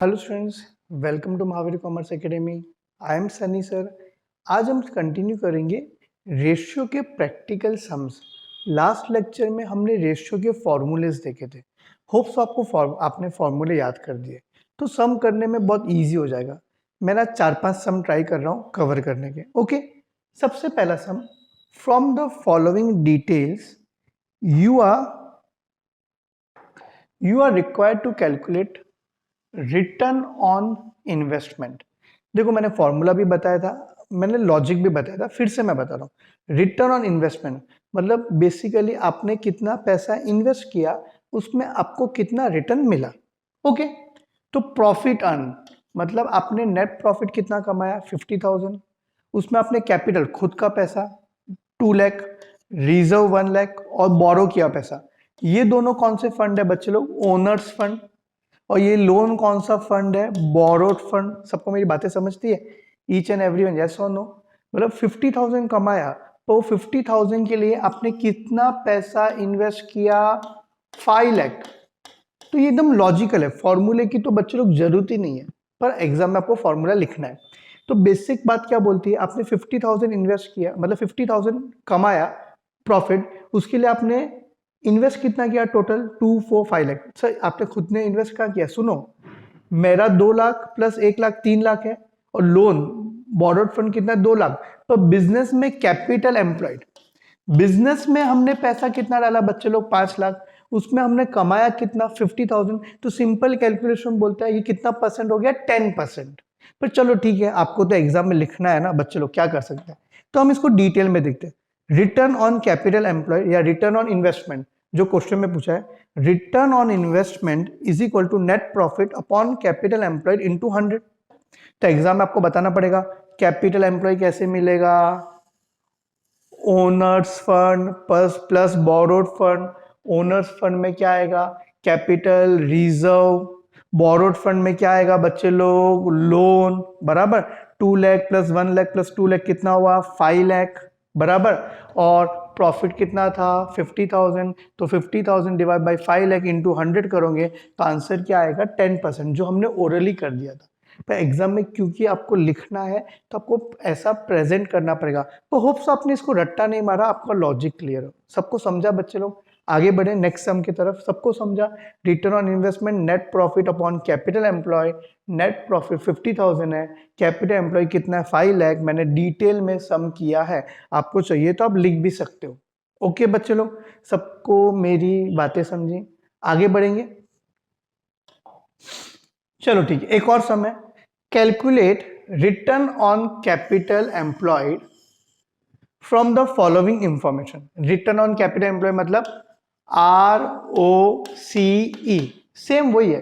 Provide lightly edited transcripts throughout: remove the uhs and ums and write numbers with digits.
Hello students, welcome to Mahavir Commerce Academy. I am Sunny sir. आज हम continue करेंगे ratio के प्रैक्टिकल सम्स। लास्ट लेक्चर में हमने रेशियो के फॉर्मूलेस देखे थे। होप्स आपने फॉर्मूले याद कर दिए तो सम करने में बहुत इजी हो जाएगा। मैं ना 4-5 सम ट्राई कर रहा हूँ कवर करने के। ओके, सबसे पहला sum, from the following details you are required to calculate return on investment. देखो, मैंने फॉर्मूला भी बताया था, मैंने लॉजिक भी बताया था, फिर से मैं बता रहा हूँ। रिटर्न ऑन इन्वेस्टमेंट मतलब बेसिकली आपने कितना पैसा इन्वेस्ट किया, उसमें आपको कितना रिटर्न मिला। ओके, तो प्रॉफिट अर्न मतलब आपने नेट प्रॉफिट कितना कमाया, 50,000। उसमें आपने कैपिटल खुद का पैसा 2 लाख, रिजर्व 1 लाख और बोरो किया पैसा। ये दोनों कौन से फंड है बच्चे लोग? Owner's fund. और ये लोन कौन सा फंड है? Borrowed fund. सबको मेरी बातें समझती है? Each and every one, yes और नो? मतलब 50,000 कमाया तो 50,000 के लिए आपने कितना पैसा इन्वेस्ट किया? 5 लाख। तो ये एकदम लॉजिकल है, फॉर्मूले की तो बच्चे लोग जरूरत ही नहीं है, पर एग्जाम में आपको फॉर्मूला लिखना है। तो बेसिक बात क्या बोलती है? आपने 50,000 इन्वेस्ट किया, मतलब 50,000 कमाया प्रॉफिट, उसके लिए आपने इन्वेस्ट कितना किया? टोटल 2, 4, 5 लाख। सर आपने खुद ने इन्वेस्ट क्या किया? सुनो, मेरा 2 लाख प्लस 1 लाख 3 लाख है, और लोन बोरोड फंड कितना? 2 लाख। तो बिजनेस में कैपिटल एम्प्लॉयड, बिजनेस में हमने पैसा कितना डाला बच्चे लोग? 5 लाख। उसमें हमने कमाया कितना? 50,000। तो सिंपल कैलकुलेशन बोलता है ये कितना परसेंट हो गया? 10%। पर चलो ठीक है, आपको तो एग्जाम में लिखना है ना बच्चे लोग, क्या कर सकते हैं। तो हम इसको डिटेल में देखते हैं। रिटर्न ऑन कैपिटल एम्प्लॉयड या रिटर्न ऑन इन्वेस्टमेंट, जो क्वेश्चन में पूछा है, return on investment is equal to net profit upon capital employed into 100। तो एग्जाम में आपको बताना पड़ेगा कैपिटल एम्प्लॉय कैसे मिलेगा? Owner's fund plus plus borrowed fund. Owner's fund में क्या आएगा? Capital, reserve. बोरोड फंड में क्या आएगा बच्चे लोग? लोन। बराबर। 2 लाख प्लस 1 लाख प्लस 2 लाख कितना हुआ? 5 लाख। बराबर। और प्रॉफिट कितना था? 50,000। तो 50,000 डिवाइड बाई 5 लाख इंटू 100 करोगे तो आंसर क्या आएगा? 10%, जो हमने ओरली कर दिया था। पर एग्जाम में क्योंकि आपको लिखना है तो आपको ऐसा प्रेजेंट करना पड़ेगा। तो होप्स आपने इसको रट्टा नहीं मारा, आपका लॉजिक क्लियर हो। सबको समझा बच्चे लोग? आगे बढ़े नेक्स्ट सम की तरफ। सबको समझा? Return on investment net profit upon capital employ. Net profit 50,000 है, कैपिटल एम्प्लॉय कितना है? 5 लाख। मैंने डिटेल में सम किया है, आपको चाहिए तो आप लिख भी सकते हो। ओके बच्चे लोग, सबको मेरी बातें समझी? आगे बढ़ेंगे। चलो ठीक है, एक और सम है। Calculate return on capital employed from the following information. Return on capital employ मतलब ROCE, सेम वही है।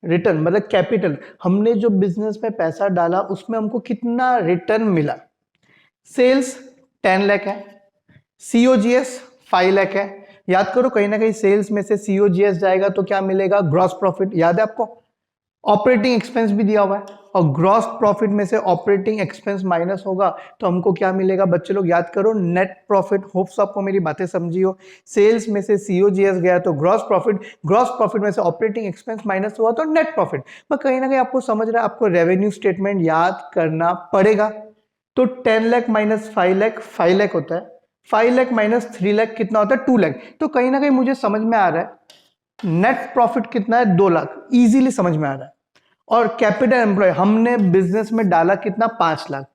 रिटर्न मतलब कैपिटल, हमने जो बिजनेस में पैसा डाला उसमें हमको कितना रिटर्न मिला। सेल्स 10 लाख है, COGS 5 लाख है। याद करो, कहीं ना कहीं सेल्स में से COGS जाएगा तो क्या मिलेगा? Gross profit. याद है आपको? ऑपरेटिंग एक्सपेंस भी दिया हुआ है, और ग्रॉस प्रॉफिट में से ऑपरेटिंग एक्सपेंस माइनस होगा तो हमको क्या मिलेगा बच्चे लोग? याद करो, नेट प्रॉफिट। होप्स आपको मेरी बातें समझी हो? सेल्स में से COGS गया तो ग्रॉस प्रॉफिट, ग्रॉस प्रॉफिट में से ऑपरेटिंग एक्सपेंस माइनस हुआ तो नेट प्रॉफिट। पर कहीं ना कहीं आपको समझ रहा है, आपको रेवेन्यू स्टेटमेंट याद करना पड़ेगा। तो 10 लाख माइनस 5 लाख 5 लाख होता है, 5 लाख माइनस 3 लाख कितना होता है? 2 लाख। तो कहीं ना कहीं मुझे समझ में आ रहा है नेट प्रॉफिट कितना है? 2 लाख, इजीली समझ में आ रहा है। और कैपिटल एम्प्लॉय हमने बिजनेस में डाला कितना? 5 लाख।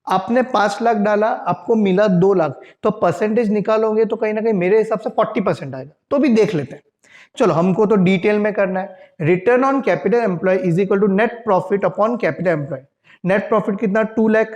आपने 5 लाख डाला, आपको मिला 2 लाख, तो परसेंटेज निकालोगे तो कहीं ना कहीं मेरे हिसाब से 40% आएगा। तो भी देख लेते हैं। चलो, हमको तो डिटेल में करना है। Return on capital employ is equal to net profit upon capital employ. Net profit कितना? 2 लाख।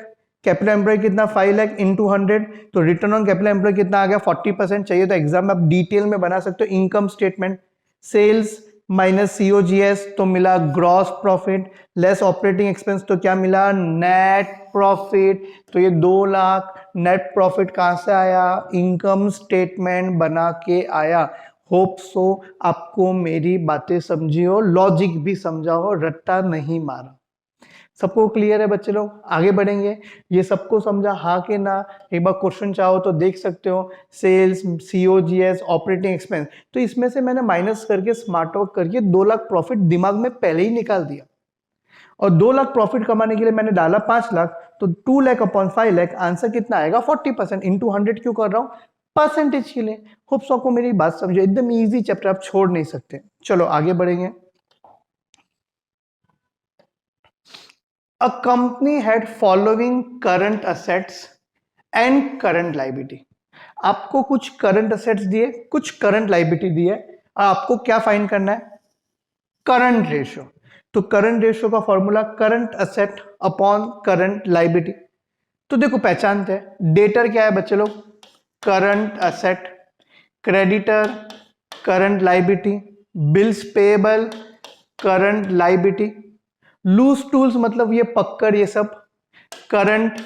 कैपिटल एम्प्लॉय कितना? 5 लाख इंटू 100। तो रिटर्न ऑन कैपिटल एम्प्लॉय कितना आ गया? 40%। चाहिए तो एग्जाम में आप डिटेल में बना सकते हो। Income statement, sales minus COGS तो मिला gross profit, less operating expense तो क्या मिला? Net profit. तो ये 2 लाख नेट प्रॉफिट कहां से आया? इनकम स्टेटमेंट बना के आया। होप सो आपको मेरी बातें समझी हो, लॉजिक भी समझा हो, रट्टा नहीं मारा। सबको क्लियर है बच्चे लोग? आगे बढ़ेंगे। ये सबको समझा हाँ कि ना? एक बार क्वेश्चन चाहो तो देख सकते हो। सेल्स, COGS, ऑपरेटिंग एक्सपेंस, तो इसमें से मैंने माइनस करके स्मार्ट वर्क करके 2 लाख प्रॉफिट दिमाग में पहले ही निकाल दिया। और 2 लाख प्रॉफिट कमाने के लिए मैंने डाला 5 लाख, तो 2 लाख अपॉन 5 लाख आंसर कितना आएगा 40%। इंटू 100 क्यों कर रहा हूं? परसेंटेज के लिए। होप सो आपको मेरी बात समझो, एकदम इजी चैप्टर, आप छोड़ नहीं सकते। चलो आगे बढ़ेंगे। A company had following current assets and current liability. आपको कुछ करंट असेट्स दिए, कुछ करंट लायबिलिटी दिए, आपको क्या फाइंड करना है? Current ratio. तो करंट रेशियो का formula current asset upon current liability. तो देखो पहचानते हैं, डेटर क्या है बच्चे लोग? Current asset, creditor current liability, bills payable current liability, loose tools मतलब ये पक्कड़, ये सब करंट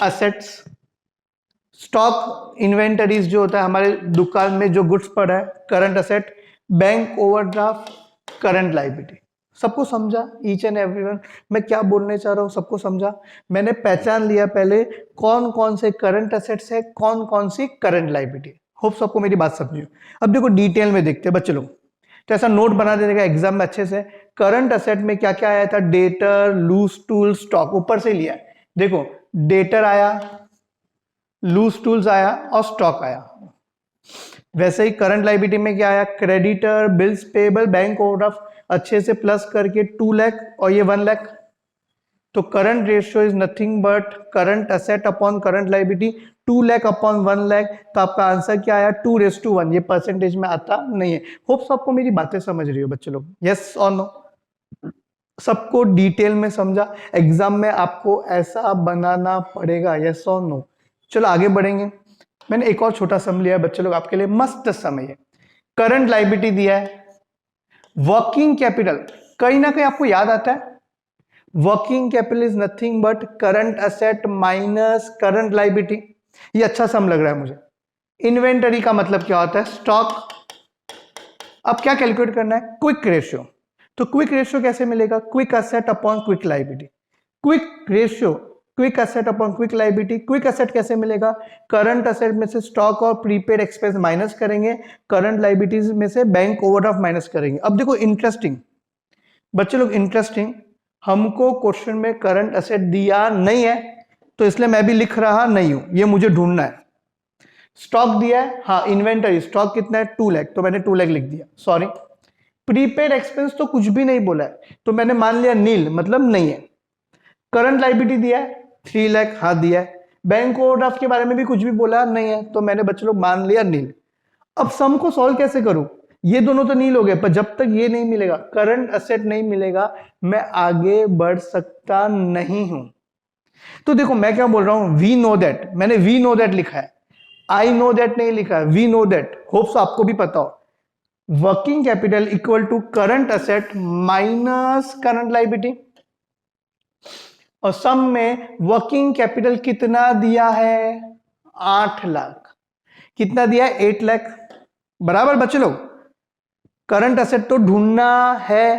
असेट्स, स्टॉक इन्वेंटरीज जो होता है हमारे दुकान में जो गुड्स पड़ा है current asset, bank overdraft current liability. सबको समझा? ईच एंड एवरीवन मैं क्या बोलने चाह रहा हूं सबको समझा? मैंने पहचान लिया पहले कौन कौन से करंट असेट्स है, कौन कौन सी करंट लायबिलिटी। होप सबको मेरी बात समझिए। अब देखो डिटेल में देखते हैं बच्चे लोग, तो ऐसा नोट बना देने का एग्जाम में अच्छे से। करंट असेट में क्या क्या आया था? डेटर, लूज टूल, स्टॉक, ऊपर से लिया है। देखो डेटर आया, लूज टूल्स आया और स्टॉक आया। वैसे ही करंट लायबिलिटी में क्या आया? Creditor, bills payable, bank overdraft, अच्छे से प्लस करके 2 लाख और ये 1 लाख। तो current ratio is nothing but current asset upon current liability, 2 lakh upon 1 lakh. तो आपका आंसर क्या आया? 2:1। ये परसेंटेज में आता नहीं है। होप सबको मेरी बातें समझ रही हो बच्चे लोग? यस और नो? सबको डिटेल में समझा? एग्जाम में आपको ऐसा बनाना पड़ेगा, यस और नो? चलो आगे बढ़ेंगे। मैंने एक और छोटा सम लिया है बच्चे लोग आपके लिए, मस्त सम है। करंट लायबिलिटी दिया है, वर्किंग कैपिटल कहीं ना कहीं आपको याद आता है। Working capital is nothing but current asset minus current liability. ये अच्छा सम लग रहा है मुझे। इन्वेंटरी का मतलब क्या होता है? स्टॉक। अब क्या कैलकुलेट करना है? Quick ratio. तो क्विक रेशियो कैसे मिलेगा? Quick asset upon quick liability. Quick ratio quick asset upon quick liability. Quick asset कैसे मिलेगा? करंट असेट में से स्टॉक और प्रीपेड एक्सपेंस माइनस करेंगे, करंट लायबिलिटीज में से बैंक ओवरड्राफ्ट माइनस करेंगे। अब देखो इंटरेस्टिंग बच्चे लोग, इंटरेस्टिंग, हमको क्वेश्चन में करंट असेट दिया नहीं है तो इसलिए मैं भी लिख रहा नहीं हूं, ये मुझे ढूंढना है। स्टॉक दिया है, हाँ इन्वेंटरी स्टॉक कितना है? 2 लाख, तो मैंने 2 लाख लिख दिया। सॉरी, प्रीपेड एक्सपेंस तो कुछ भी नहीं बोला है तो मैंने मान लिया नील, मतलब नहीं है। करंट लायबिलिटी दिया है 3 लाख, हाँ दिया है। बैंक ओवरड्राफ्ट के बारे में भी कुछ भी बोला नहीं है तो मैंने बच्चे लोग मान लिया नील। अब सम को सॉल्व कैसे करूं? ये दोनों तो नील हो गए, पर जब तक ये नहीं मिलेगा, करंट असेट नहीं मिलेगा, मैं आगे बढ़ सकता नहीं हूं। तो देखो मैं क्या बोल रहा हूं, वी नो दैट, मैंने वी नो दैट लिखा है, आई नो दैट नहीं लिखा है, वी नो दैट। होप्स आपको भी पता हो। Working capital equal to current asset minus current liability. और सम में वर्किंग कैपिटल कितना दिया है? 8 लाख। कितना दिया है? 8 लाख। बराबर बच्चे लोग? करंट असेट तो ढूंढना है,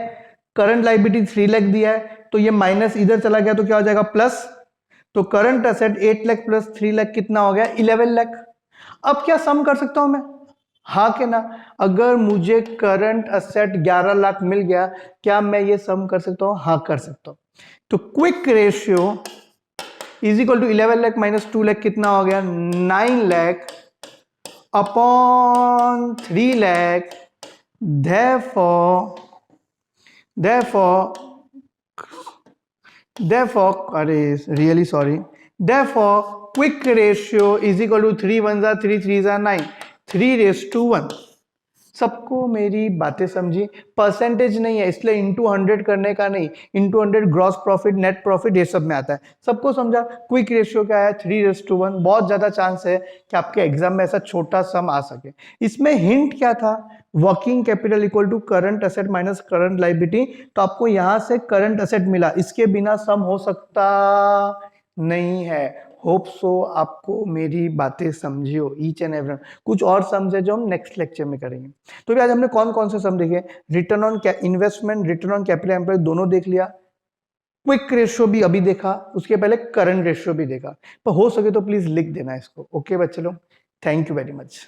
करंट लायबिलिटी 3 लाख दिया है तो ये माइनस इधर चला गया तो क्या हो जाएगा? प्लस। तो current asset 8 lakh plus 3 lakh कितना हो गया? 11 लाख। अब क्या सम कर सकता हूं मैं? हाँ के ना? अगर मुझे करंट असेट 11 लाख मिल गया, क्या मैं ये सम कर सकता हूं? हाँ कर सकता हूं। तो quick ratio is equal to 11 lakh minus 2 lakh कितना हो गया? 9 लाख अपॉन 3 लाख। therefore अरे really sorry, therefore quick ratio is equal to 3 1 3 3 9, 3:1। सबको मेरी बातें समझी? परसेंटेज नहीं है इसलिए इंटू 100 करने का नहीं, into 100 gross profit, net profit, ये सब में आता है। सबको समझा? क्विक रेशियो क्या है? 3:1। बहुत ज्यादा चांस है कि आपके एग्जाम में ऐसा छोटा सम आ सके। इसमें हिंट क्या था? Working capital equal to current asset minus current liability. तो आपको यहां से करंट असेट मिला, इसके बिना सम हो सकता नहीं है। होप सो आपको मेरी बातें समझी हो ईच एंड एवरी। कुछ और सम्स है जो हम नेक्स्ट लेक्चर में करेंगे। तो भी आज हमने कौन कौन से सम देखे? Return on investment, return on capital employ दोनों देख लिया, क्विक रेशियो भी अभी देखा, उसके पहले करंट रेशियो भी देखा। पर हो सके तो प्लीज लिख देना इसको। ओके बच्चे लोग, थैंक यू वेरी मच।